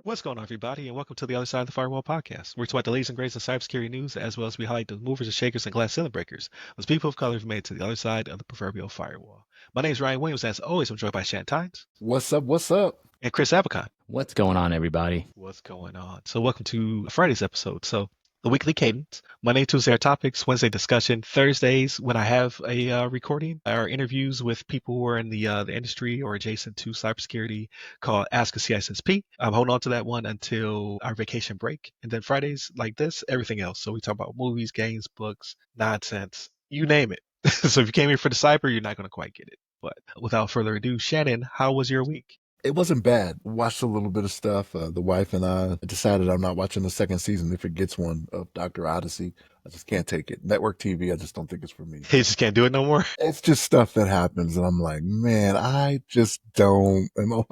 What's going on, everybody, and welcome to the other side of the Firewall podcast. We're talking about the latest and greatest of cybersecurity news, as well as we highlight the movers and shakers and glass ceiling breakers. Those people of color have made it to the other side of the proverbial firewall. My name is Ryan Williams, and as always, I'm joined by Shannon Tynes What's up? What's up? and Chris Abacon. What's going on, everybody? What's going on? So, welcome to Friday's episode. So, the weekly cadence: Monday, Tuesday are topics. Wednesday discussion. Thursdays, when I have a recording, are interviews with people who are in the industry or adjacent to cybersecurity, called Ask a CISSP. I'm holding on to that one until our vacation break, and then Fridays like this, everything else. So we talk about movies, games, books, nonsense, you name it. So if you came here for the cyber, you're not going to quite get it. But without further ado, Shannon, how was your week? It wasn't bad. Watched a little bit of stuff. The wife and I decided I'm not watching the second season if it gets one of Dr. Odyssey. I just can't take it. Network TV, I just don't think it's for me. You just can't do it no more? It's just stuff that happens, and I'm like, man, I just don't. And my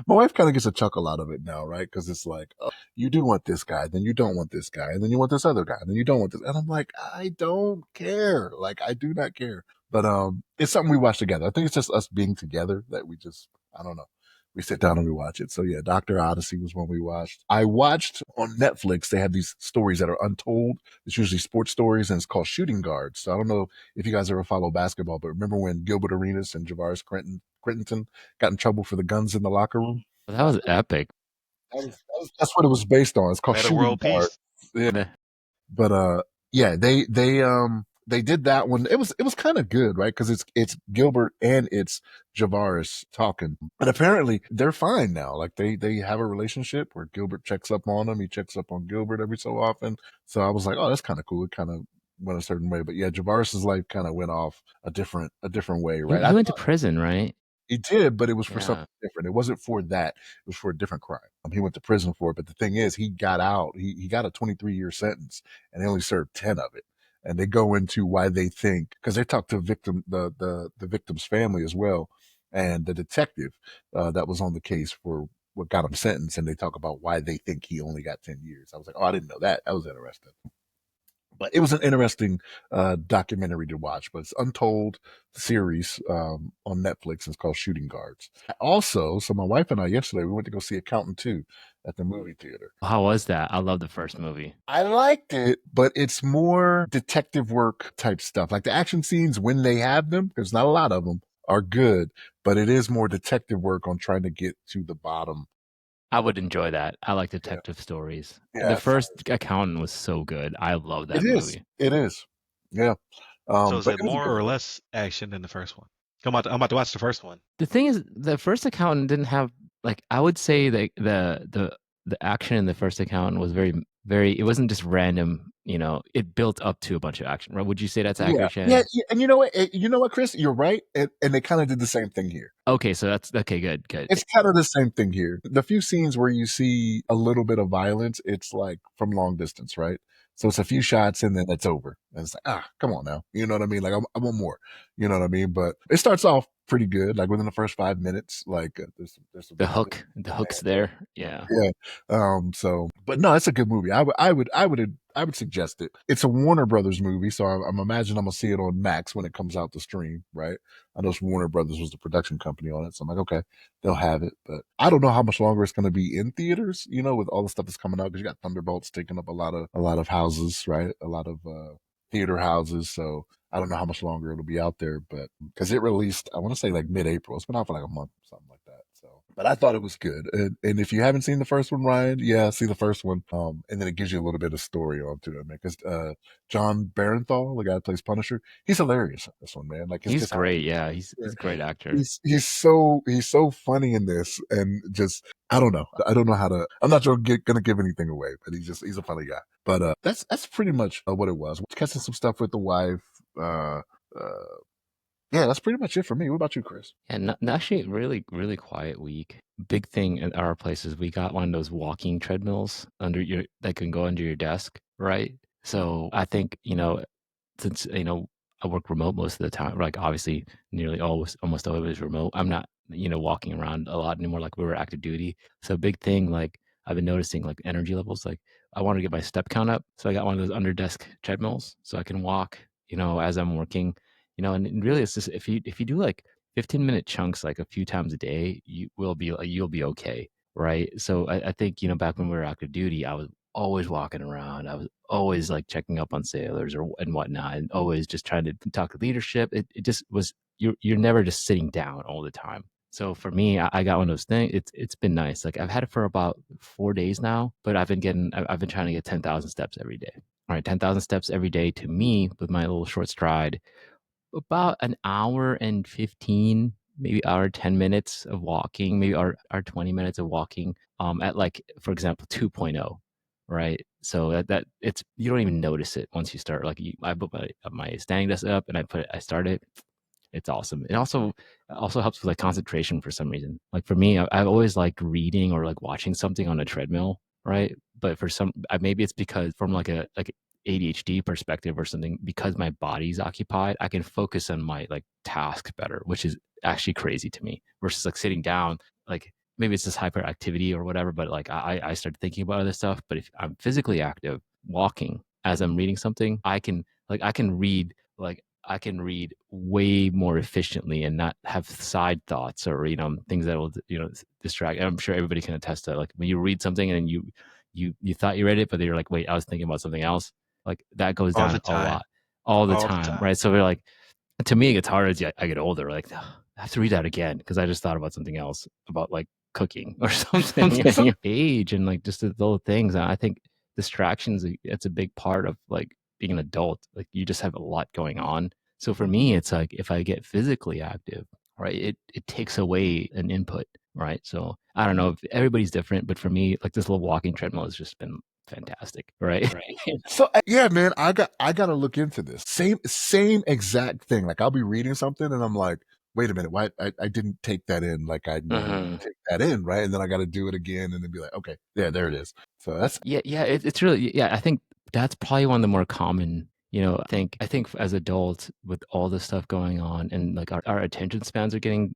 wife kind of gets a chuckle out of it now, right? Because it's like, oh, you do want this guy, then you don't want this guy, and then you want this other guy, and then you don't want this. And I'm like, I don't care. Like, I do not care. But it's something we watch together. I think it's just us being together that we just, I don't know. We sit down and we watch it. So yeah, Dr. Odyssey was one we watched. I watched on Netflix, they have these stories that are untold. It's usually sports stories, and it's called Shooting Guards. So I don't know if you guys ever follow basketball, but remember when Gilbert Arenas and Javaris Crittenton got in trouble for the guns in the locker room? Well, that was epic. That's what it was based on. It's called Meta Shooting World Guards. Peace. Yeah. But yeah, they did that one. It was kind of good, right? Because it's Gilbert and it's Javaris talking, and apparently they're fine now. Like they have a relationship where Gilbert checks up on him, he checks up on Gilbert every so often. So I was like, oh, that's kind of cool. It kind of went a certain way, but yeah, Javaris's life kind of went off a different way, right? He went to prison, right? He did, but it was for something different. It wasn't for that. It was for a different crime. He went to prison for it, but the thing is, he got out. He got a 23-year sentence, and he only served 10 of it. And they go into why they think, because they talk to the victim's family as well, and the detective that was on the case for what got him sentenced, and they talk about why they think he only got 10 years. I was like, oh, I didn't know that. That was interesting. But it was an interesting documentary to watch. But it's Untold series on Netflix. It's called Shooting Guards. Also, so my wife and I yesterday, we went to go see Accountant 2 at the movie theater. How was that? I love the first movie. I liked it, but it's more detective work type stuff. Like the action scenes, when they have them, there's not a lot of them, are good, but it is more detective work on trying to get to the bottom. I would enjoy that. I like detective stories. Yeah, the first Accountant was so good. I love that movie. It is. Yeah. So is it more or less action than the first one? I'm about to watch the first one. The thing is, the first Accountant didn't have, like, I would say that the action in the first Accountant was very, it wasn't just random. You know, it built up to a bunch of action. Right? Would you say that's accurate, Shannon? Yeah. And you know what, Chris? You're right. And they kind of did the same thing here. Okay, so that's okay. Good. It's kind of the same thing here. The few scenes where you see a little bit of violence, it's like from long distance, right? So it's a few shots and then it's over. And it's like, come on now. You know what I mean? Like, I want more. You know what I mean? But it starts off pretty good. Like within the first 5 minutes, like there's the hook's there. Yeah. So, but no, it's a good movie. I would suggest it. It's a Warner Brothers movie, so I'm imagining I'm gonna see it on Max when it comes out to stream, right? I know Warner Brothers was the production company on it, so I'm like, okay, they'll have it. But I don't know how much longer it's gonna be in theaters, you know, with all the stuff that's coming out, because you got Thunderbolts taking up a lot of houses, right? A lot of theater houses. So I don't know how much longer it'll be out there, but because it released, I want to say like mid-April. It's been out for like a month or something like that. So, but I thought it was good. And if you haven't seen the first one, Ryan, see the first one. And then it gives you a little bit of story onto it, man. Because John Barenthal, the guy that plays Punisher, he's hilarious in this one, man. Like he's great. Yeah, he's a great actor. He's so funny in this, and just I don't know how to. I'm not gonna give anything away, but he's a funny guy. But that's pretty much what it was. Catching some stuff with the wife. Yeah, that's pretty much it for me. What about you, Chris? Yeah, actually, really, really quiet week. Big thing at our place is we got one of those walking treadmills that can go under your desk, right? So I think, since, I work remote most of the time, like obviously nearly almost always remote. I'm not, walking around a lot anymore like we were active duty. So big thing, like I've been noticing like energy levels, like I want to get my step count up. So I got one of those under desk treadmills so I can walk, as I'm working. And really it's just if you do like 15-minute chunks like a few times a day, you'll be okay, right? So I think, back when we were active duty, I was always walking around. I was always like checking up on sailors or and whatnot, and always just trying to talk to leadership. It just was you're never just sitting down all the time. So for me, I got one of those things. It's been nice. Like I've had it for about 4 days now, but I've been trying to get 10,000 steps every day. All right, 10,000 steps every day to me with my little short stride, about an hour and 15, maybe hour 10 minutes of walking, maybe our 20 minutes of walking, at like, for example, 2.0, right? So that it's, you don't even notice it once you start. Like I put my standing desk up and I started. It's awesome. It also helps with like concentration for some reason. Like for me, I've always liked reading or like watching something on a treadmill, right? But for some, maybe it's because from like ADHD perspective or something, because my body's occupied, I can focus on my like task better, which is actually crazy to me. Versus like sitting down, like maybe it's just hyperactivity or whatever. But like I started thinking about other stuff. But if I'm physically active, walking as I'm reading something, I can read way more efficiently and not have side thoughts or things that will distract. I'm sure everybody can attest to, like, when you read something and you thought you read it, but then you're like, wait, I was thinking about something else. Like that goes All down the a time. lot, all the All the time, time. right? So we're like, to me, it gets harder as I get older. Like, I have to read that again because I just thought about something else, about like cooking or something. Age and like just the little things. I think distractions, it's a big part of like being an adult. Like you just have a lot going on. So for me, it's like if I get physically active, right, it takes away an input, right? So I don't know if everybody's different, but for me, like this little walking treadmill has just been fantastic, right? So yeah, man, I got to look into this. Same exact thing. Like I'll be reading something and I'm like, wait a minute, why I didn't take that in like I normally Mhm. take that in, right? And then I got to do it again and then be like, okay, yeah, there it is. So that's Yeah, it's really, yeah. I think that's probably one of the more common. I think as adults with all this stuff going on, and like our attention spans are getting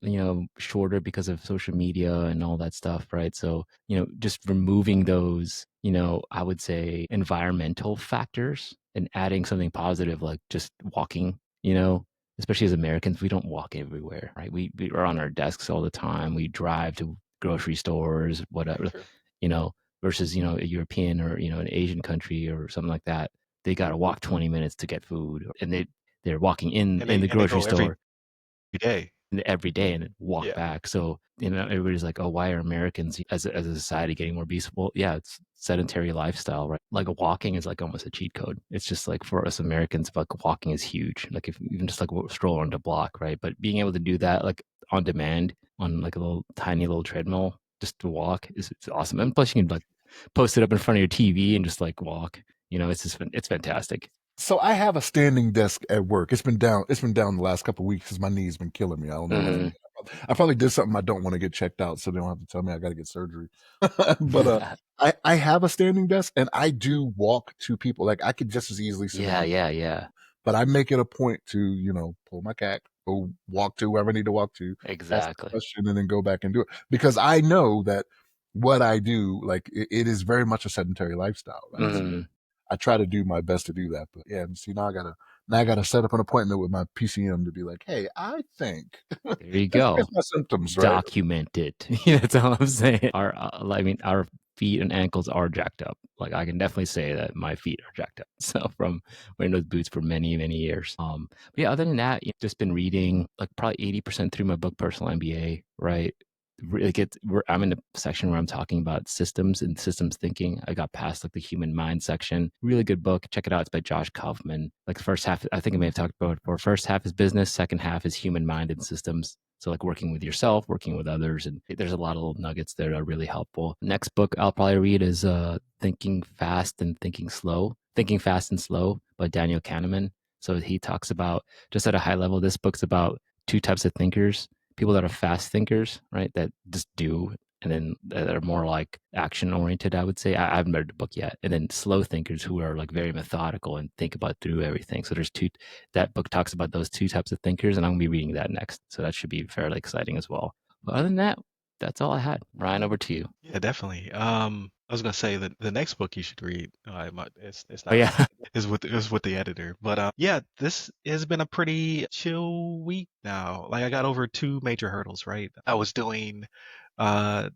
shorter because of social media and all that stuff, right? So just removing those, I would say environmental factors and adding something positive like just walking. Especially as Americans, we don't walk everywhere, right? We are on our desks all the time. We drive to grocery stores, Very whatever. true. You know, Versus a European or an Asian country or something like that. They got to walk 20 minutes to get food, and they're walking And in they the and they grocery go every store day. every day and then walk Yeah. back. So everybody's like, oh, why are Americans as a society getting more obese? Well, yeah, it's sedentary lifestyle, right? Like walking is like almost a cheat code. It's just like for us Americans, like walking is huge. Like if even just like stroll on the block, right? But being able to do that like on demand on like a little tiny little treadmill just to walk is it's awesome. And plus you can like post it up in front of your TV and just like walk. It's fantastic. so I have a standing desk at work. It's been down. It's been down the last couple of weeks because my knee's been killing me. I don't know what it Hmm. is. I probably did something I don't want to get checked out, so they don't have to tell me I got to get surgery. But I have a standing desk, and I do walk to people. Like I could just as easily sit Yeah, down, yeah, yeah. but I make it a point to pull my cat, go walk to wherever I need to walk to, ask a Exactly. question, and then go back and do it because I know that what I do, like it is very much a sedentary lifestyle, right? So Hmm. I try to do my best to do that. But yeah, see now I gotta set up an appointment with my PCM to be like, hey, I think There you here's go. my symptoms, right? Document it. That's all I'm saying. I mean, our feet and ankles are jacked up. Like I can definitely say that my feet are jacked up. So from wearing those boots for many, many years. But yeah, other than that, just been reading like probably 80% through my book, Personal MBA, right? Really I'm in the section where I'm talking about systems and systems thinking. I got past like the human mind section. Really good book. Check it out. It's by Josh Kaufman. Like the first half, I think I may have talked about it before. First half is business. Second half is human mind and systems. So like working with yourself, working with others, and there's a lot of little nuggets that are really helpful. Next book I'll probably read is Thinking Fast and Thinking Slow. Thinking Fast and Slow by Daniel Kahneman. So he talks about, just at a high level, this book's about two types of thinkers: people that are fast thinkers, right? That just do, and then that are more like action oriented, I would say. I haven't read the book yet. And then slow thinkers who are like very methodical and think about through everything. So that book talks about those two types of thinkers, and I'm gonna be reading that next. So that should be fairly exciting as well. But other than that, That's all I had. Ryan, over to you. Yeah, definitely. I was gonna say that the next book you should read. It's Oh not yeah. recommended. Is with the editor. But yeah, this has been a pretty chill week now. Like I got over two major hurdles. Right, I was doing an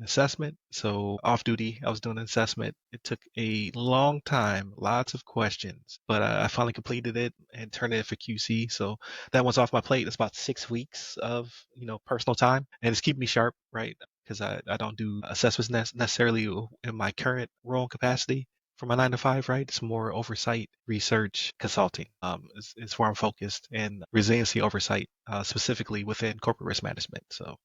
assessment. So off duty, I was doing an assessment. It took a long time, lots of questions, but I finally completed it and turned it in for QC. So that one's off my plate. It's about 6 weeks of personal time, and it's keeping me sharp, right? Because I don't do assessments necessarily in my current role and capacity for my 9 to 5, right? It's more oversight, research, consulting. Is where I'm focused, and resiliency oversight, specifically within corporate risk management. So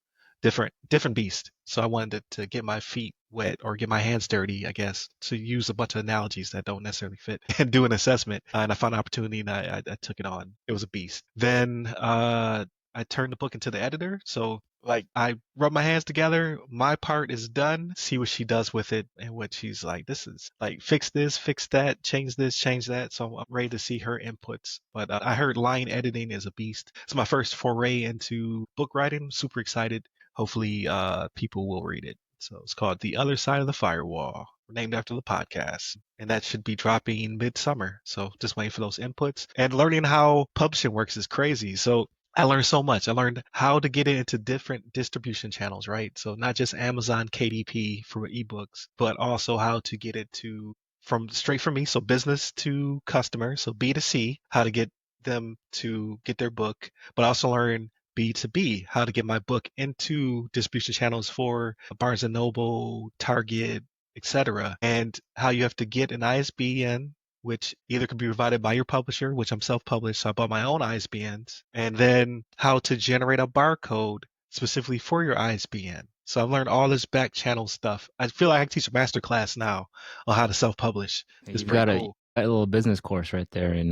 different beast. So I wanted to get my feet wet or get my hands dirty, I guess, to use a bunch of analogies that don't necessarily fit and do an assessment. And I found an opportunity and I took it on. It was a beast. Then I turned the book into the editor. So like I rub my hands together, my part is done, see what she does with it and what she's like, this is like fix this, fix that, change this, change that. So I'm ready to see her inputs. But I heard line editing is a beast. It's my first foray into book writing. Super excited. Hopefully people will read it. So it's called The Other Side of the Firewall, named after the podcast. And that should be dropping midsummer. So just waiting for those inputs. And learning how publishing works is crazy. So I learned so much. I learned how to get it into different distribution channels, right? So not just Amazon KDP for ebooks, but also how to get it to from straight from me, so business to customer, so B2C, how to get them to get their book, but also learn B2B, how to get my book into distribution channels for Barnes and Noble, Target, etc. And how you have to get an ISBN, which either can be provided by your publisher, which I'm self-published, so I bought my own ISBNs, and then how to generate a barcode specifically for your ISBN. So I've learned all this back channel stuff. I feel like I can teach a master class now on how to self-publish. It's You've pretty got cool. a little business course right there in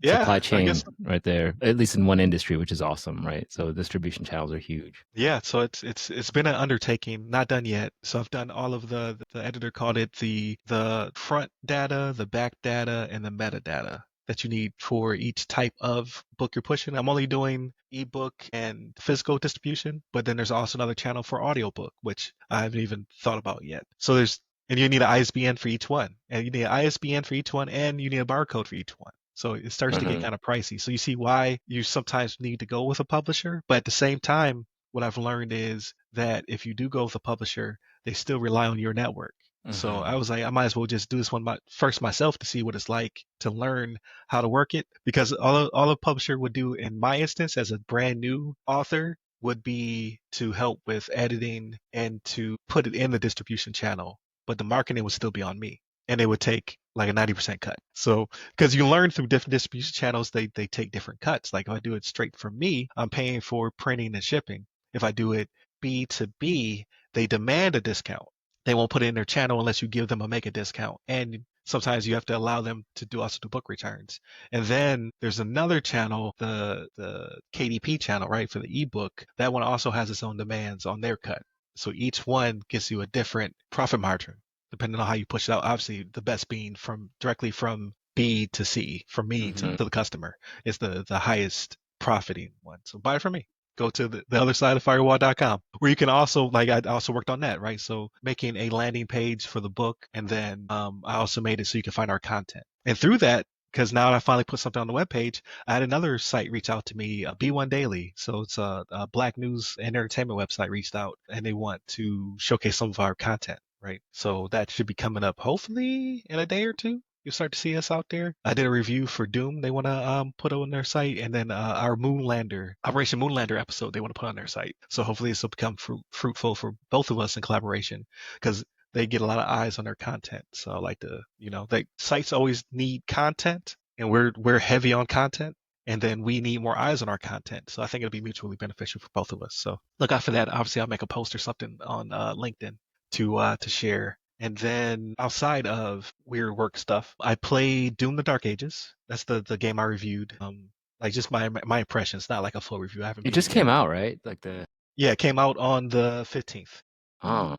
Yeah, supply I guess. chain right there, at least in one industry, which is awesome, right? So distribution channels are huge. Yeah, so it's been an undertaking, not done yet. So I've done all of the editor called it the front data, the back data, and the metadata that you need for each type of book you're pushing. I'm only doing ebook and physical distribution, but then there's also another channel for audiobook, which I haven't even thought about yet. So and you need an ISBN for each one, and you need an ISBN for each one, and you need a barcode for each one. So it starts to get Hmm. kind of pricey. So you see why you sometimes need to go with a publisher. But at the same time, what I've learned is that if you do go with a publisher, they still rely on your network. So Hmm. I was like, I might as well just do this one first myself to see what it's like to learn how to work it. Because all a publisher would do in my instance as a brand new author would be to help with editing and to put it in the distribution channel. But the marketing would still be on me. And it would take like a 90% cut. So because you learn through different distribution channels, they take different cuts. Like if I do it straight from me, I'm paying for printing and shipping. If I do it B2B, they demand a discount. They won't put it in their channel unless you give them a mega discount. And sometimes you have to allow them to also do book returns. And then there's another channel, the KDP channel, right, for the ebook. That one also has its own demands on their cut. So each one gives you a different profit margin depending on how you push it out. Obviously, the best being from directly from B to C, from me Hmm. to the customer, is the highest profiting one. So buy it from me. Go to the other side of firewall.com, where you can also, like, I also worked on that, right? So making a landing page for the book, and then I also made it so you can find our content. And through that, because now I finally put something on the webpage, I had another site reach out to me, B1 Daily. So it's a Black news and entertainment website reached out, and they want to showcase some of our content, right? So that should be coming up hopefully in a day or two. You'll start to see us out there. I did a review for Doom. They want to put on their site, and then our Moonlander, Operation Moonlander episode, they want to put on their site. So hopefully this will become fruitful for both of us in collaboration, because they get a lot of eyes on their content. So I like to, they sites always need content, and we're heavy on content, and then we need more eyes on our content. So I think it'll be mutually beneficial for both of us. So look out for that. Obviously, I'll make a post or something on LinkedIn to share. And then outside of weird work stuff, I played Doom: The Dark Ages. That's the game I reviewed. Like just my impressions, not like a full review. I haven't It beat it just yet. came out, right? Like the Yeah, it came out on the 15th. oh,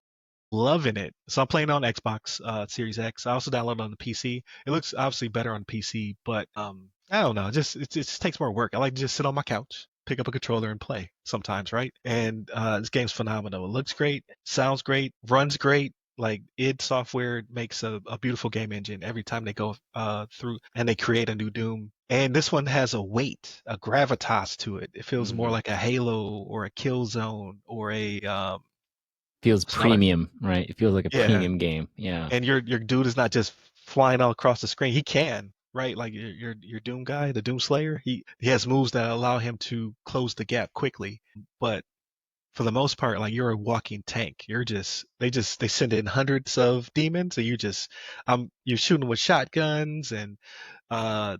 Loving it. So I'm playing on Xbox Series X. I also downloaded on the PC. It looks obviously better on PC, but I don't know. It just takes more work. I like to just sit on my couch pick up a controller and play sometimes, right? And this game's phenomenal. It looks great, sounds great, runs great. Like id Software makes a beautiful game engine every time they go through and they create a new Doom. And this one has a weight, a gravitas to it. It feels more like a Halo or a Killzone or a Feels what's another? premium, right? It feels like a Yeah. premium game. Yeah. And your dude is not just flying all across the screen. He can, right? Like your Doom guy, the Doom Slayer. He has moves that allow him to close the gap quickly. But for the most part, like you're a walking tank. They send in hundreds of demons, and you're shooting with shotguns and uh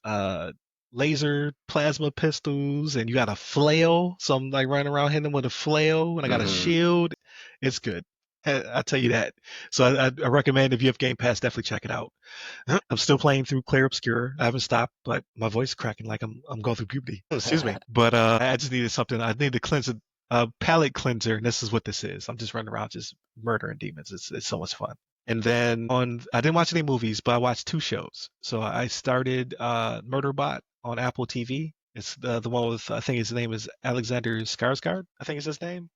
uh laser plasma pistols, and you got a flail. So I'm like running around hitting them with a flail, and I got a shield. It's good. I tell you that. So I recommend if you have Game Pass, definitely check it out. I'm still playing through Clair Obscur. I haven't stopped, but my voice is cracking like I'm going through puberty. Excuse me. But I just needed something. I need to cleanse a palate cleanser, and this is what this is. I'm just running around just murdering demons. It's so much fun. And then I didn't watch any movies, but I watched two shows. So I started Murderbot on Apple TV. It's the one with, I think his name is Alexander Skarsgård. I think is his name.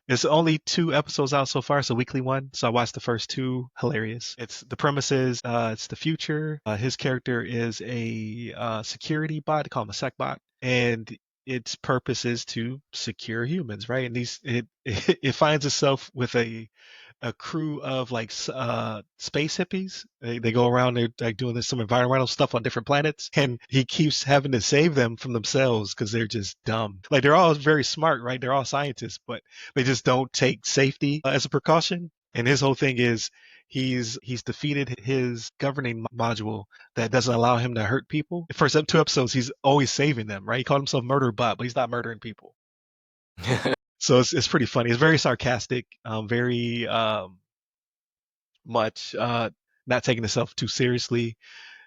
It's only two episodes out so far. It's a weekly one. So I watched the first two. Hilarious. It's the premise is it's the future. His character is a security bot. They call him a sec bot, and its purpose is to secure humans, right? And it finds itself with a crew of like space hippies. They go around, they're like doing some environmental stuff on different planets, and he keeps having to save them from themselves because they're just dumb. Like they're all very smart, right? They're all scientists, but they just don't take safety as a precaution. And his whole thing is he's defeated his governing module that doesn't allow him to hurt people. The first two episodes, he's always saving them, right? He called himself Murder Bot, but he's not murdering people. So it's pretty funny. It's very sarcastic, very much not taking itself too seriously,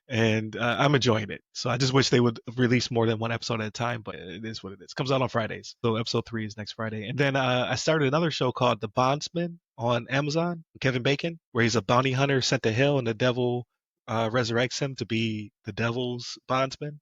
and I'm enjoying it. So I just wish they would release more than one episode at a time, but it is what it is. It comes out on Fridays, so episode 3 is next Friday. And then I started another show called The Bondsman on Amazon. Kevin Bacon, where he's a bounty hunter sent to hell, and the devil resurrects him to be the devil's bondsman.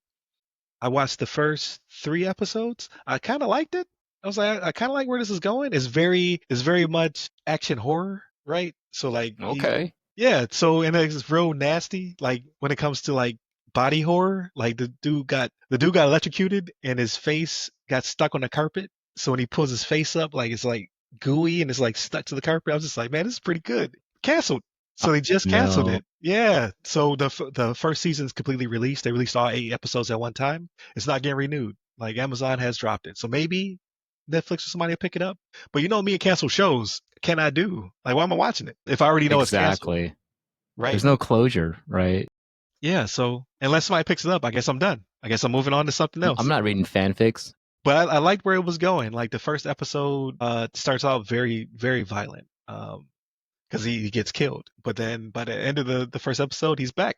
I watched the first 3 episodes. I kind of liked it. I was like, I kind of like where this is going. It's very much action horror, right? So like, Okay. yeah. So and it's real nasty. Like when it comes to like body horror, like the dude got electrocuted and his face got stuck on the carpet. So when he pulls his face up, like it's like gooey and it's like stuck to the carpet. I was just like, man, this is pretty good. Canceled. So they just canceled No. it. Yeah. So the first season's completely released. They released all 8 episodes at one time. It's not getting renewed. Like Amazon has dropped it. So maybe Netflix or somebody will pick it up. But you know me and cancel shows. Can I do? Like why am I watching it if I already know it's canceled? Exactly. Right. There's no closure, right? Yeah. So unless somebody picks it up, I guess I'm done. I guess I'm moving on to something I'm else. not reading fanfics. But I liked where it was going. Like the first episode starts out very, very violent. Because he gets killed. But then by the end of the first episode, he's back.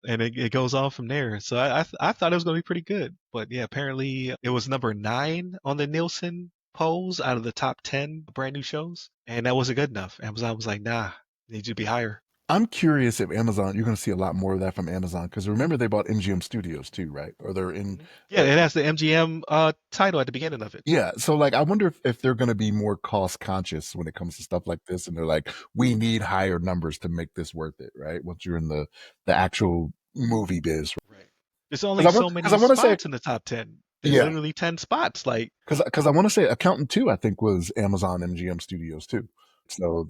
And it goes on from there. So I thought it was going to be pretty good. But yeah, apparently it was number 9 on the Nielsen polls out of the top 10 brand new shows. And that wasn't good enough. Amazon was like, nah, need you to be higher. I'm curious if Amazon, you're going to see a lot more of that from Amazon because remember they bought MGM Studios too, right? Or they're in. Yeah, it has the MGM title at the beginning of it. Yeah, so like I wonder if they're going to be more cost conscious when it comes to stuff like this, and they're like, we need higher numbers to make this worth it, right? Once you're in the actual movie biz, Right. There's only so many because I want to say, spots in the top 10. There's yeah, literally 10 spots. Like, because I want to say Accountant 2, I think was Amazon MGM Studios too. So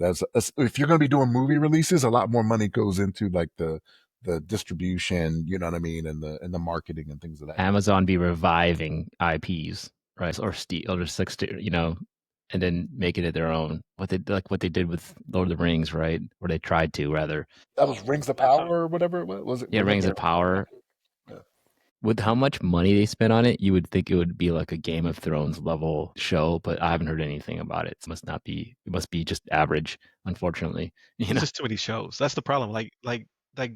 if you're going to be doing movie releases, a lot more money goes into like the distribution, you know what I mean, and the marketing and things of that. Amazon be reviving IPs, right? Or just like and then making it their own. What they did with Lord of the Rings, right? Or they tried to rather. That was Rings of Power or whatever it was. Was it? Yeah, Rings of Power. Yeah. With how much money they spent on it, you would think it would be like a Game of Thrones level show, but I haven't heard anything about it. It must not be. It must be just average, unfortunately. it's just too many shows. That's the problem. Like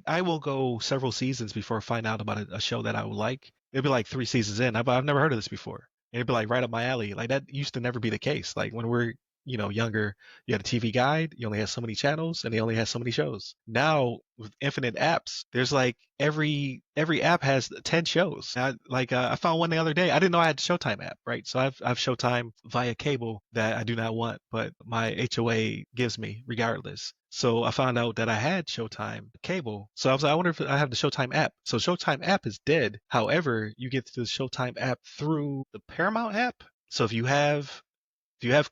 I will go several seasons before I find out about a show that I would like. It'll be like 3 seasons in. I've never heard of this before. And it'd be like right up my alley. Like that used to never be the case. Like when we're younger, you had a TV guide, you only had so many channels, and they only had so many shows. Now with infinite apps, there's like every app has 10 shows. I found one the other day. I didn't know I had the Showtime app, right? So I've Showtime via cable that I do not want, but my HOA gives me regardless. So I found out that I had Showtime cable. So I was like, I wonder if I have the Showtime app. So Showtime app is dead. However, you get to the Showtime app through the Paramount app. So if you have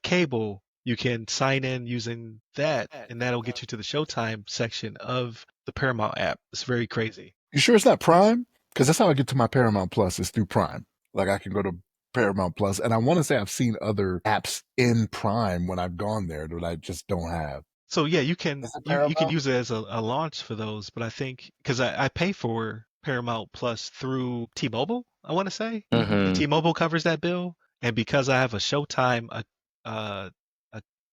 cable, you can sign in using that, and that'll get you to the Showtime section of the Paramount app. It's very crazy. You sure it's not Prime? Because that's how I get to my Paramount Plus is through Prime. Like I can go to Paramount Plus, and I want to say I've seen other apps in Prime when I've gone there that I just don't have. So yeah, you can Is it you can Paramount? use it as a launch for those, but I think because I pay for Paramount Plus through T-Mobile, I want to say, and Mm-hmm. T-Mobile covers that bill, and because I have a Showtime, uh,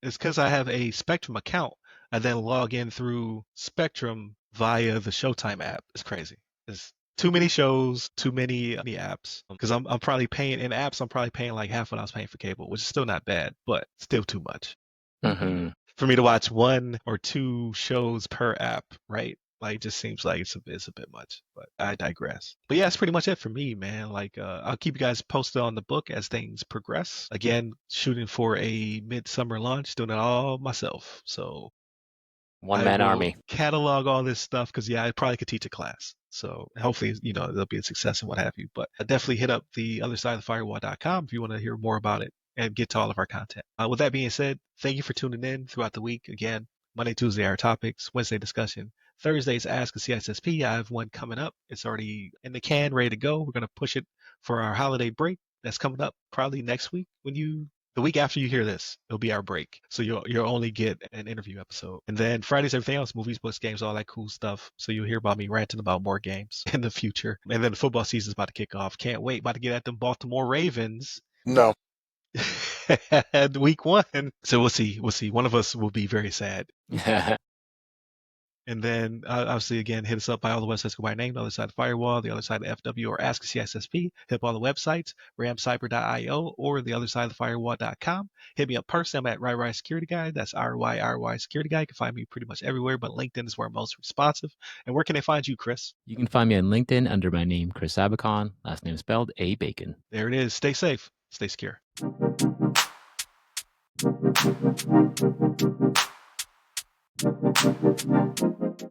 it's because I have a Spectrum account. I then log in through Spectrum via the Showtime app. It's crazy. It's too many shows, too many apps. Because I'm probably paying in apps. I'm probably paying like half what I was paying for cable, which is still not bad, but still too much Mm-hmm. for me to watch one or two shows per app, right? Like it just seems like it's a bit much, but I digress. But yeah, that's pretty much it for me, man. Like I'll keep you guys posted on the book as things progress. Again, shooting for a midsummer launch, doing it all myself. So One I man will army. catalog all this stuff because yeah, I probably could teach a class. So hopefully, there'll be a success and what have you. But definitely hit up the other side of the firewall.com if you want to hear more about it and get to all of our content. With that being said, thank you for tuning in throughout the week. Again, Monday, Tuesday, our topics, Wednesday discussion, Thursday's Ask a CSSP. I have one coming up. It's already in the can, ready to go. We're going to push it for our holiday break that's coming up probably next week the week after you hear this, it'll be our break. So you'll only get an interview episode. And then Fridays, everything else, movies, books, games, all that cool stuff. So you'll hear about me ranting about more games in the future. And then the football season's about to kick off. Can't wait. About to get at them Baltimore Ravens. No. Week 1. So we'll see. We'll see. One of us will be very sad. And then obviously, again, hit us up by all the websites go by name, the other side of Firewall, the other side of FW, or Ask CSSP. Hit up all the websites, ramcyber.io or the other side of the firewall.com. Hit me up personally. I'm at RyRy Security Guy. That's RYRY Security Guy. You can find me pretty much everywhere, but LinkedIn is where I'm most responsive. And where can they find you, Chris? You can find me on LinkedIn under my name, Chris Abacon. Last name spelled Abacon. There it is. Stay safe. Stay secure.